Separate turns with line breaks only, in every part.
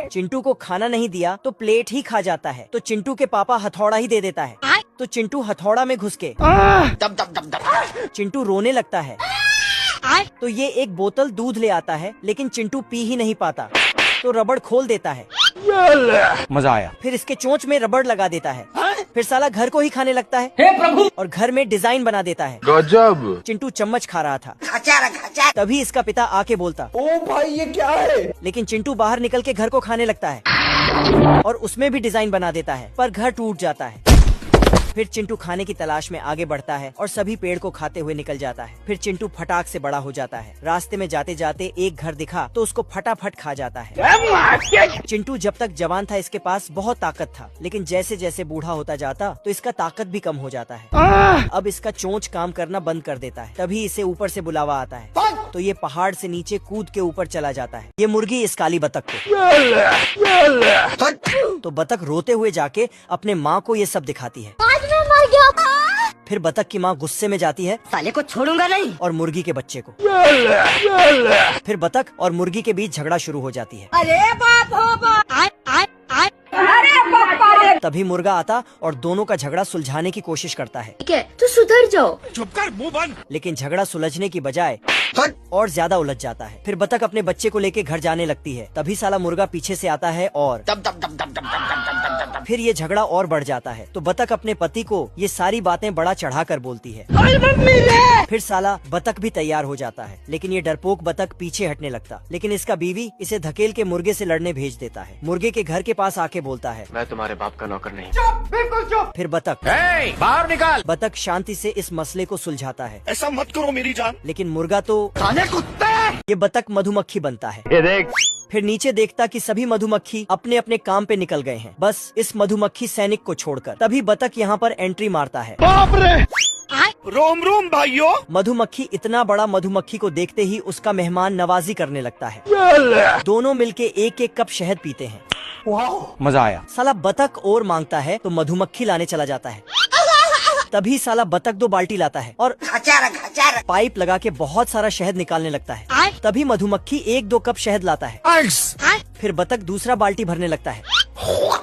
चिंटू को खाना नहीं दिया तो प्लेट ही खा जाता है, तो चिंटू के पापा हथौड़ा ही दे देता है, तो चिंटू हथौड़ा में घुस के चिंटू रोने लगता है, तो ये एक बोतल दूध ले आता है, लेकिन चिंटू पी ही नहीं पाता, तो रबड़ खोल देता है।
मजा आया।
फिर इसके चोंच में रबड़ लगा देता है, फिर साला घर को ही खाने लगता है।
हे प्रभु!
और घर में डिजाइन बना देता है।
गजब।
चिंटू चम्मच खा रहा था, तभी इसका पिता आके बोलता,
ओ भाई ये क्या है?
लेकिन चिंटू बाहर निकल के घर को खाने लगता है और उसमें भी डिजाइन बना देता है, पर घर टूट जाता है। फिर चिंटू खाने की तलाश में आगे बढ़ता है और सभी पेड़ को खाते हुए निकल जाता है। फिर चिंटू फटाक से बड़ा हो जाता है। रास्ते में जाते जाते एक घर दिखा तो उसको फटाफट खा जाता है। चिंटू जब तक जवान था इसके पास बहुत ताकत था, लेकिन जैसे जैसे बूढ़ा होता जाता तो इसका ताकत भी कम हो जाता है। अब इसका चोंच काम करना बंद कर देता है। तभी इसे ऊपर से बुलावा आता है, तो ये पहाड़ से नीचे कूद के ऊपर चला जाता है। ये मुर्गी इस काली बतख को, तो बतख रोते हुए जाके अपने माँ को ये सब दिखाती है। फिर बतख की माँ गुस्से में जाती है,
साले को छोड़ूंगा नहीं,
और मुर्गी के बच्चे को। फिर बतख और मुर्गी के बीच झगड़ा शुरू हो जाती है।
अरे बाप हो बाप! अरे बाप रे!
तभी मुर्गा आता और दोनों का झगड़ा सुलझाने की कोशिश करता है।
ठीक है, तो सुधर जाओ।
चुप कर, मुंह बंद।
लेकिन झगड़ा सुलझने की बजाय और ज्यादा उलझ जाता है। फिर बतख अपने बच्चे को लेके घर जाने लगती है। तभी साला मुर्गा पीछे से आता है और फिर ये झगड़ा और बढ़ जाता है। तो बतख अपने पति को ये सारी बातें बड़ा चढ़ाकर बोलती है। फिर साला बतख भी तैयार हो जाता है, लेकिन ये डरपोक बतख पीछे हटने लगता। लेकिन इसका बीवी इसे धकेल के मुर्गे से लड़ने भेज देता है। मुर्गे के घर के पास आके बोलता है,
मैं तुम्हारे बाप का नौकर नहीं।
चुप, बिल्कुल चुप।
फिर बतख
बाहर निकाल।
बतख शांति से इस मसले को सुलझाता है।
ऐसा मत करो मेरी जान।
लेकिन मुर्गा तो
खाने कुत्ते।
ये बतख मधुमक्खी बनता है।
ये देख।
फिर नीचे देखता कि सभी मधुमक्खी अपने अपने काम पे निकल गए हैं, बस इस मधुमक्खी सैनिक को छोड़कर। तभी बतख यहाँ पर एंट्री मारता है।
बाप रे। रोम रोम भाइयों।
मधुमक्खी इतना बड़ा मधुमक्खी को देखते ही उसका मेहमान नवाजी करने लगता है। दोनों मिलके एक एक कप शहद पीते हैं।
मजा आया।
साला बतख और मांगता है तो मधुमक्खी लाने चला जाता है। तभी साला बतख 2 बाल्टी लाता है और पाइप लगा के बहुत सारा शहद निकालने लगता है। तभी मधुमक्खी 1-2 कप शहद लाता है। फिर बतख दूसरा बाल्टी भरने लगता है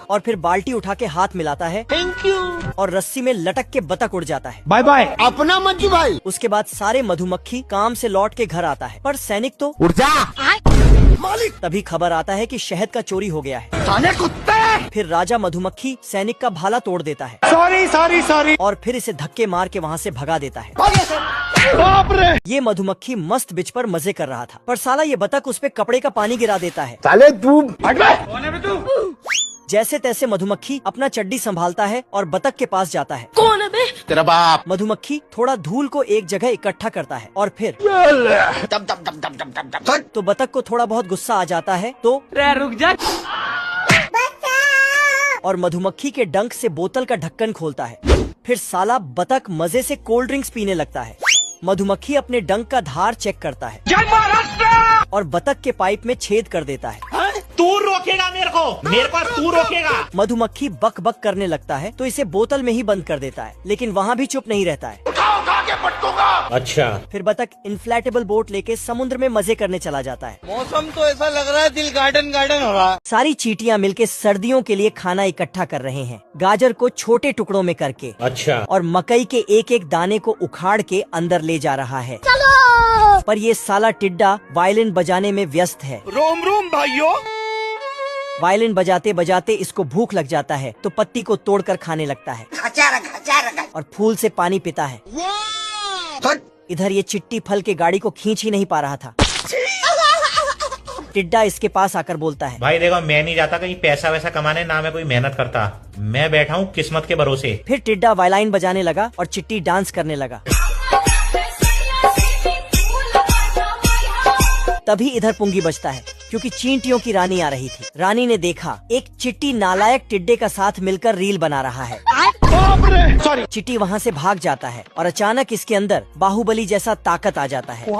और फिर बाल्टी उठा के हाथ मिलाता है। Thank you. और रस्सी में लटक के बतख उड़ जाता है।
Bye bye. अपना मंजू भाई।
उसके बाद सारे मधुमक्खी काम से लौट के घर आता है, पर सैनिक तो
उड़ जा। मालिक।
तभी खबर आता है कि शहद का चोरी हो गया है।
खाने कुत्ते।
फिर राजा मधुमक्खी सैनिक का भाला तोड़ देता है
सॉरी।
और फिर इसे धक्के मार के वहाँ से भगा देता है।
बाप रे।
ये मधुमक्खी मस्त बिच पर मजे कर रहा था, पर साला ये बतख उस पे कपड़े का पानी गिरा देता है।
साले तू
जैसे तैसे मधुमक्खी अपना चड्डी संभालता है और बतख के पास जाता है।
कौन है बे?
तेरा बाप।
मधुमक्खी थोड़ा धूल को एक जगह इकट्ठा करता है और फिर तो बतख को थोड़ा बहुत गुस्सा आ जाता है, तो
रुक जा।
और मधुमक्खी के डंक से बोतल का ढक्कन खोलता है। फिर साला बतख मजे से कोल्ड ड्रिंक्स पीने लगता है। मधुमक्खी अपने डंक का धार चेक करता है और बतख के पाइप में छेद कर देता है।
तू रोकेगा मेरे को तू रोकेगा।
मधुमक्खी बक बक करने लगता है, तो इसे बोतल में ही बंद कर देता है, लेकिन वहाँ भी चुप नहीं रहता है।
उठा के पटकूंगा।
अच्छा।
फिर बतख इन्फ्लेटेबल बोट लेके समुद्र में मजे करने चला जाता है।
मौसम तो ऐसा लग रहा है दिल गार्डन हो रहा है।
सारी चींटियां मिलके सर्दियों के लिए खाना इकट्ठा कर रहे हैं, गाजर को छोटे टुकड़ों में करके।
अच्छा।
और मकई के एक एक दाने को उखाड़ के अंदर ले जा रहा है। पर ये साला टिड्डा वायलिन बजाने में व्यस्त है।
रोम रोम भाइयों।
वायलिन बजाते बजाते इसको भूख लग जाता है, तो पत्ती को तोड़कर खाने लगता है और फूल से पानी पीता है। इधर ये चिट्टी फल के गाड़ी को खींच ही नहीं पा रहा था। टिड्डा इसके पास आकर बोलता है,
भाई देखो मैं नहीं जाता कहीं पैसा वैसा कमाने, ना मैं कोई मेहनत करता, मैं बैठा हूँ किस्मत के भरोसे।
फिर टिड्डा वायलिन बजाने लगा और चिट्टी डांस करने लगा। तभी इधर पुंगी बजता है, क्योंकि चींटियों की रानी आ रही थी। रानी ने देखा एक चिट्टी नालायक टिड्डे का साथ मिलकर रील बना रहा है।
सॉरी।
चिट्टी वहाँ से भाग जाता है और अचानक इसके अंदर बाहुबली जैसा ताकत आ जाता है।